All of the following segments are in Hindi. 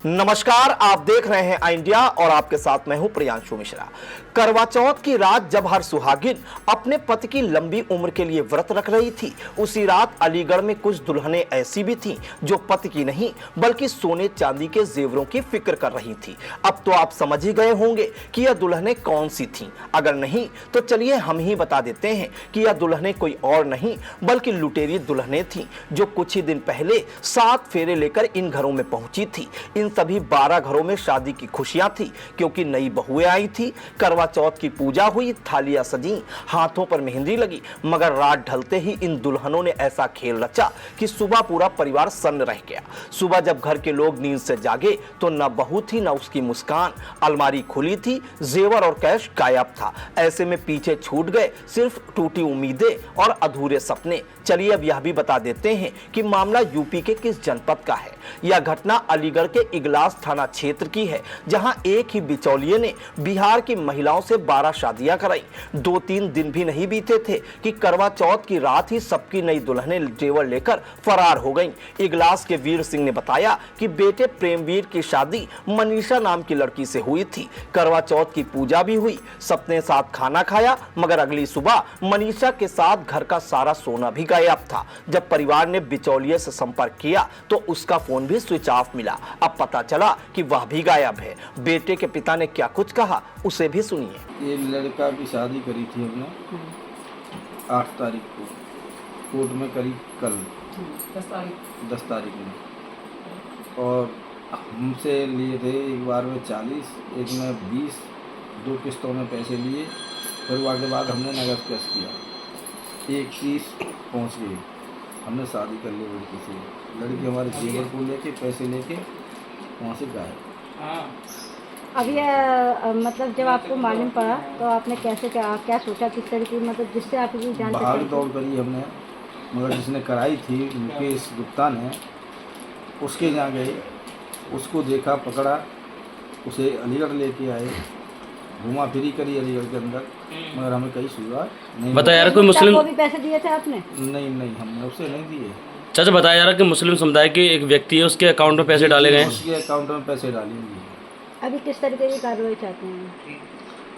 नमस्कार, आप देख रहे हैं आई इंडिया और आपके साथ मैं हूं प्रियांशु मिश्रा। करवा चौथ की रात जब हर सुहागिन अपने पति की लंबी उम्र के लिए व्रत रख रही थी, उसी रात अलीगढ़ में कुछ दुल्हनें ऐसी भी थीं जो पति की नहीं बल्कि सोने चांदी के जेवरों की फिक्र कर रही थी। अब तो आप समझ ही गए होंगे कि यह दुल्हनें कौन सी थीं। अगर नहीं तो चलिए हम ही बता देते हैं कि यह दुल्हनें कोई और नहीं बल्कि लुटेरी दुल्हनें थीं जो कुछ ही दिन पहले 7 फेरे लेकर इन घरों में पहुंची थी। सभी 12 घरों में शादी की खुशियां थी क्योंकि नई बहुएं आई थी। करवा चौथ की पूजा हुई, थालियां सजी, हाथों पर मेहंदी लगी, मगर रात ढलते ही इन दुल्हनों ने ऐसा खेल रचा कि सुबह पूरा परिवार सन्न रह गया। सुबह जब घर के लोग नींद से जागे तो न बहू थी न उसकी मुस्कान। अलमारी खुली थी, जेवर और कैश गायब था। ऐसे में पीछे छूट गए सिर्फ टूटी उम्मीदें और अधूरे सपने। चलिए अब यह भी बता देते हैं कि मामला यूपी के किस जनपद का है। यह घटना अलीगढ़ के इगलास थाना क्षेत्र की है, जहां एक ही बिचौलिए ने बिहार की महिलाओं से 12 शादियां कराई। 2-3 दिन भी नहीं बीते थे कि करवा चौथ की रात ही सबकी नई दुल्हनें जेवर लेकर फरार हो गईं। इगलास के वीर सिंह ने बताया कि बेटे प्रेमवीर की शादी मनीषा नाम की लड़की से हुई थी। करवा चौथ की पूजा भी हुई, सबने साथ खाना खाया, मगर अगली सुबह मनीषा के साथ घर का सारा सोना भी गायब था। जब परिवार ने बिचौलिए से संपर्क किया तो उसका फोन भी स्विच ऑफ मिला। अब पता चला कि वह भी गायब है। बेटे के पिता ने क्या कुछ कहा, उसे भी सुनिए। ये लड़का की शादी करी थी हमने 8 तारीख को, कोर्ट में करी कल 10 तारीख में, और हमसे लिए थे एक बार में 40, एक में 20, 2 किस्तों में पैसे लिए। फिर वहाँ के बाद हमने नगद कैश किया, 21 पहुँच गई। हमने शादी कर ली लड़की से। लड़की हमारे जेवर को लेके पैसे लेके वहाँ से गायब। अब ये मतलब जब आपको मालूम पड़ा तो आपने कैसे क्या सोचा, किस तरीके मतलब जिससे आपकी जान भाग दौड़ करी हमने, मगर जिसने कराई थी मुकेश गुप्ता ने, उसके यहाँ गए, उसको देखा, पकड़ा, उसे अलीगढ़ लेके आए, घुमा फिरी करी अलीगढ़ के अंदर, मगर हमें कहीं सुधा नहीं। बताया यार कोई मुस्लिम को भी पैसे दिए थे आपने? नहीं, हमने उसे नहीं दिए। चाचा बताया यार कि मुस्लिम समुदाय के एक व्यक्ति है, उसके अकाउंट में पैसे डाले गए हैं। उसके अकाउंट में पैसे डालेंगे। अभी किस तरीके की कार्रवाई चाहते हैं?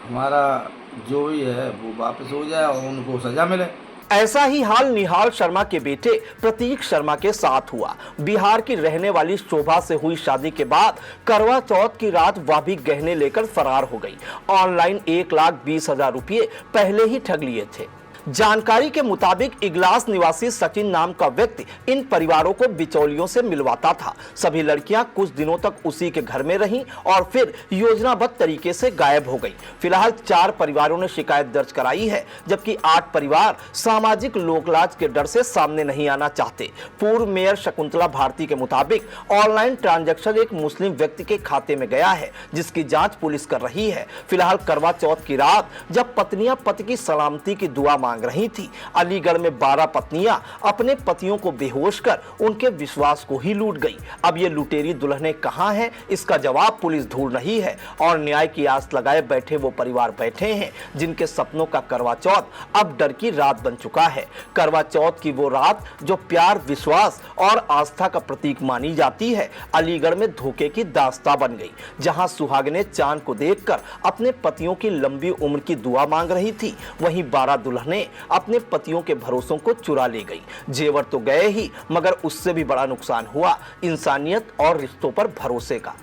हमारा जो भी है वो वापस हो जाए और उनको सजा मिले। ऐसा ही हाल निहाल शर्मा के बेटे प्रतीक शर्मा के साथ हुआ। बिहार की रहने वाली शोभा से हुई शादी के बाद करवा चौथ की रात वह भी गहने लेकर फरार हो गई। ऑनलाइन 1,20,000 रुपये पहले ही ठग लिए थे। जानकारी के मुताबिक इगलास निवासी सचिन नाम का व्यक्ति इन परिवारों को बिचौलियों से मिलवाता था। सभी लड़कियां कुछ दिनों तक उसी के घर में रहीं और फिर योजनाबद्ध तरीके से गायब हो गई। फिलहाल 4 परिवारों ने शिकायत दर्ज कराई है, जबकि 8 परिवार सामाजिक लोकलाज के डर से सामने नहीं आना चाहते। पूर्व मेयर शकुंतला भारती के मुताबिक ऑनलाइन ट्रांजैक्शन एक मुस्लिम व्यक्ति के खाते में गया है, जिसकी जांच पुलिस कर रही है। फिलहाल करवा चौथ की रात जब पत्नियां पति की सलामती की दुआ मांग रही थी, अलीगढ़ में 12 पत्नियां अपने पतियों को बेहोश कर उनके विश्वास को ही लूट गई। अब ये लुटेरी दुल्हनें कहां हैं, इसका जवाब पुलिस ढूंढ रही है और न्याय की आस लगाए बैठे वो परिवार बैठे हैं जिनके सपनों का करवा चौथ अब डर की रात बन चुका है। करवा चौथ की वो रात जो प्यार, विश्वास और आस्था का प्रतीक मानी जाती है, अलीगढ़ में धोखे की दास्तां बन गई। जहां सुहागिनें चांद को देखकर अपने पतियों की लंबी उम्र की दुआ मांग रही थी, वहीं 12 दुल्हनें अपने पतियों के भरोसों को चुरा ले गई। जेवर तो गए ही, मगर उससे भी बड़ा नुकसान हुआ इंसानियत और रिश्तों पर भरोसे का।